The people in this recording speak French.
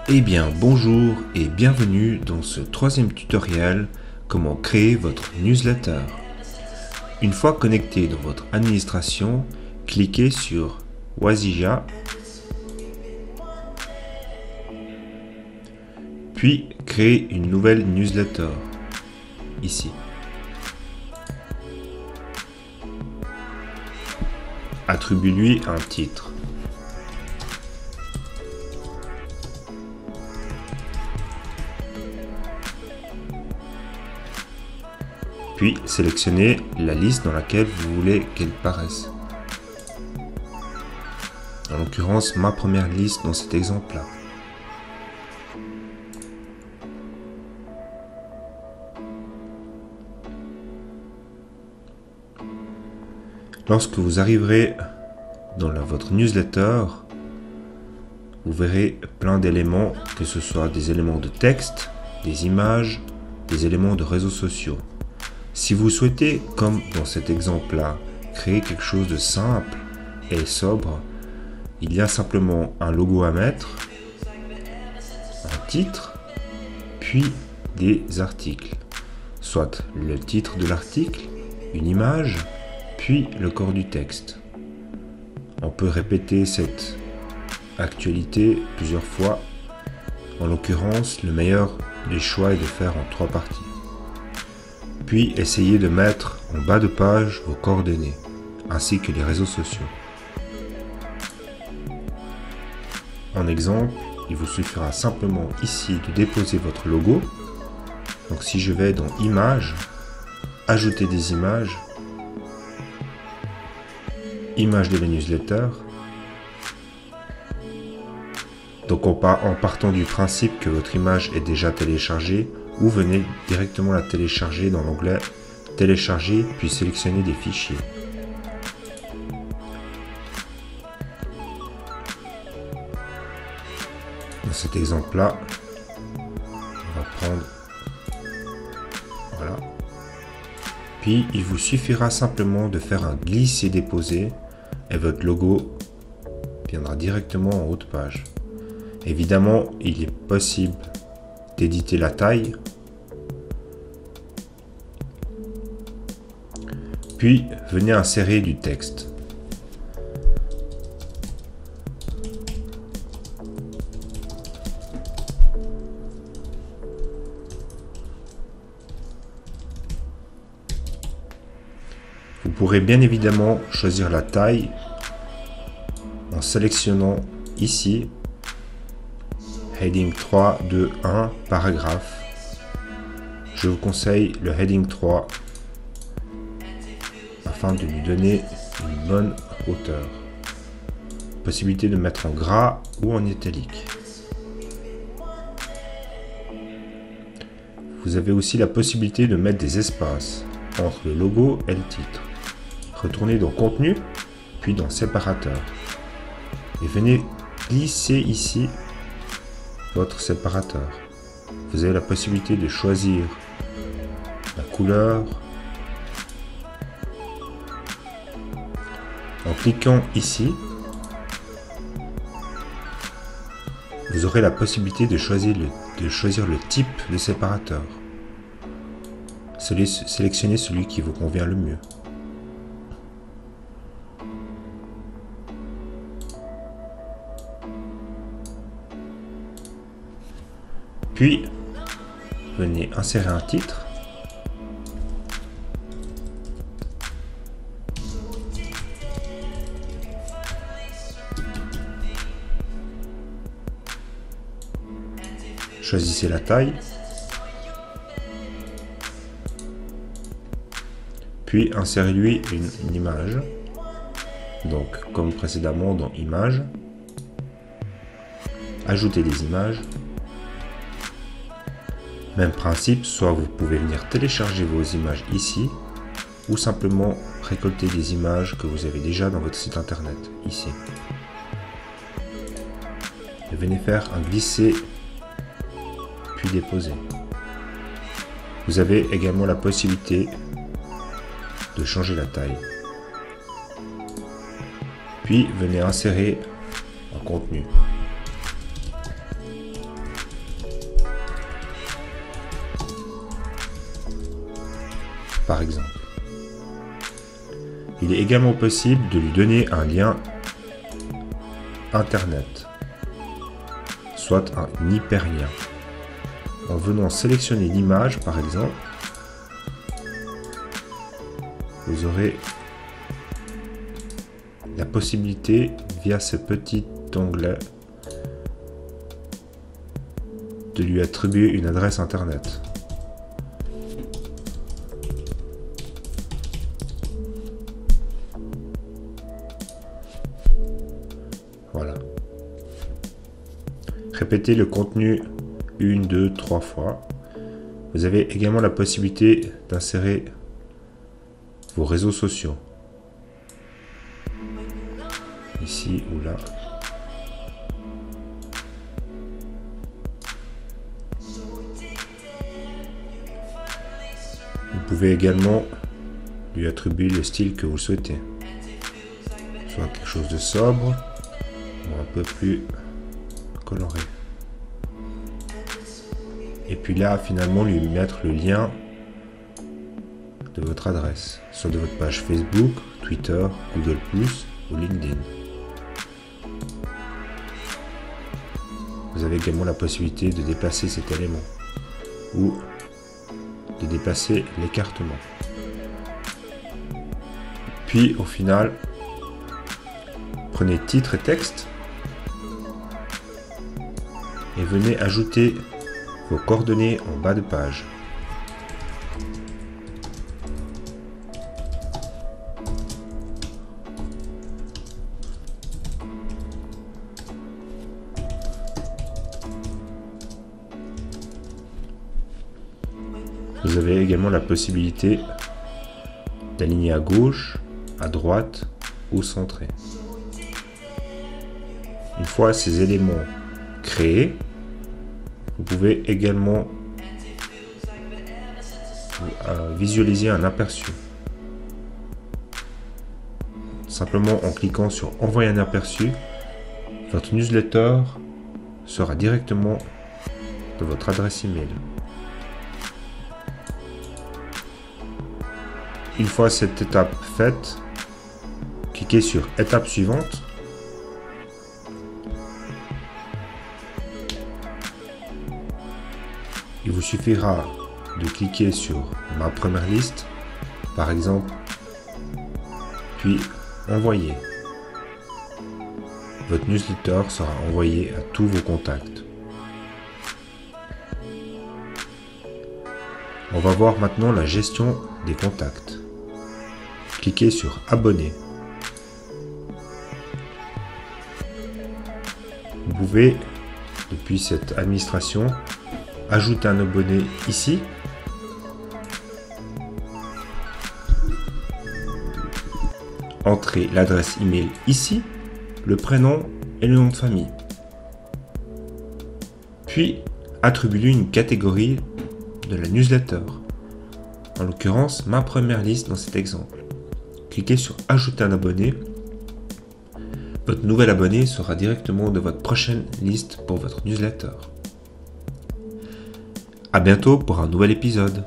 Eh bien bonjour et bienvenue dans ce troisième tutoriel comment créer votre newsletter. Une fois connecté dans votre administration, cliquez sur Waziya, puis créer une nouvelle newsletter, ici. Attribue-lui un titre. Puis sélectionnez la liste dans laquelle vous voulez qu'elle paraisse. En l'occurrence, ma première liste dans cet exemple-là. Lorsque vous arriverez dans votre newsletter, vous verrez plein d'éléments, que ce soit des éléments de texte, des images, des éléments de réseaux sociaux. Si vous souhaitez, comme dans cet exemple-là, créer quelque chose de simple et sobre, il y a simplement un logo à mettre, un titre, puis des articles. Soit le titre de l'article, une image, puis le corps du texte. On peut répéter cette actualité plusieurs fois. En l'occurrence, le meilleur des choix est de faire en 3 parties. Puis essayez de mettre en bas de page vos coordonnées, ainsi que les réseaux sociaux. En exemple, il vous suffira simplement ici de déposer votre logo. Donc si je vais dans Images, Ajouter des images, Images de la newsletter. Donc en partant du principe que votre image est déjà téléchargée, vous venez directement la télécharger dans l'onglet Télécharger, puis sélectionner des fichiers. Dans cet exemple-là, on va prendre, voilà. Puis il vous suffira simplement de faire un glisser-déposer et votre logo viendra directement en haut de page. Évidemment, il est possible d'éditer la taille. Puis, venez insérer du texte. Vous pourrez bien évidemment choisir la taille en sélectionnant ici Heading 3, 2, 1, paragraphe. Je vous conseille le Heading 3 afin de lui donner une bonne hauteur. Possibilité de mettre en gras ou en italique. Vous avez aussi la possibilité de mettre des espaces entre le logo et le titre. Retournez dans Contenu, puis dans Séparateur. Et venez glisser ici votre séparateur. Vous avez la possibilité de choisir la couleur. En cliquant ici, vous aurez la possibilité de choisir le type de séparateur. Sélectionnez celui qui vous convient le mieux. Puis, venez insérer un titre. Choisissez la taille. Puis, insérez-lui une image. Donc, comme précédemment dans Images. Ajoutez des images. Même principe, soit vous pouvez venir télécharger vos images ici, ou simplement récolter des images que vous avez déjà dans votre site internet, ici. Et venez faire un glisser, puis déposer. Vous avez également la possibilité de changer la taille. Puis venez insérer un contenu. par exemple. Il est également possible de lui donner un lien Internet, soit un hyperlien. En venant sélectionner l'image, par exemple, vous aurez la possibilité, via ce petit onglet, de lui attribuer une adresse Internet. Voilà. Répétez le contenu 1, 2, 3 fois. Vous avez également la possibilité d'insérer vos réseaux sociaux. Ici ou là. Vous pouvez également lui attribuer le style que vous souhaitez. Soit quelque chose de sobre ou un peu plus coloré. Et puis là, finalement, lui mettre le lien de votre adresse, soit de votre page Facebook, Twitter, Google+, ou LinkedIn. Vous avez également la possibilité de déplacer cet élément ou de déplacer l'écartement. Puis au final, prenez titre et texte et venez ajouter vos coordonnées en bas de page. Vous avez également la possibilité d'aligner à gauche, à droite ou centré. Une fois ces éléments créés, vous pouvez également visualiser un aperçu. Simplement en cliquant sur Envoyer un aperçu, votre newsletter sera directement de votre adresse email. Une fois cette étape faite, cliquez sur Étape suivante. Il vous suffira de cliquer sur Ma première liste, par exemple, puis Envoyer. Votre newsletter sera envoyé à tous vos contacts. On va voir maintenant la gestion des contacts. Cliquez sur Abonner. Vous pouvez, depuis cette administration, ajouter un abonné ici. Entrez l'adresse email ici, le prénom et le nom de famille. Puis, attribuez-lui une catégorie de la newsletter. En l'occurrence, ma première liste dans cet exemple. Cliquez sur Ajouter un abonné. Votre nouvel abonné sera directement de votre prochaine liste pour votre newsletter. À bientôt pour un nouvel épisode.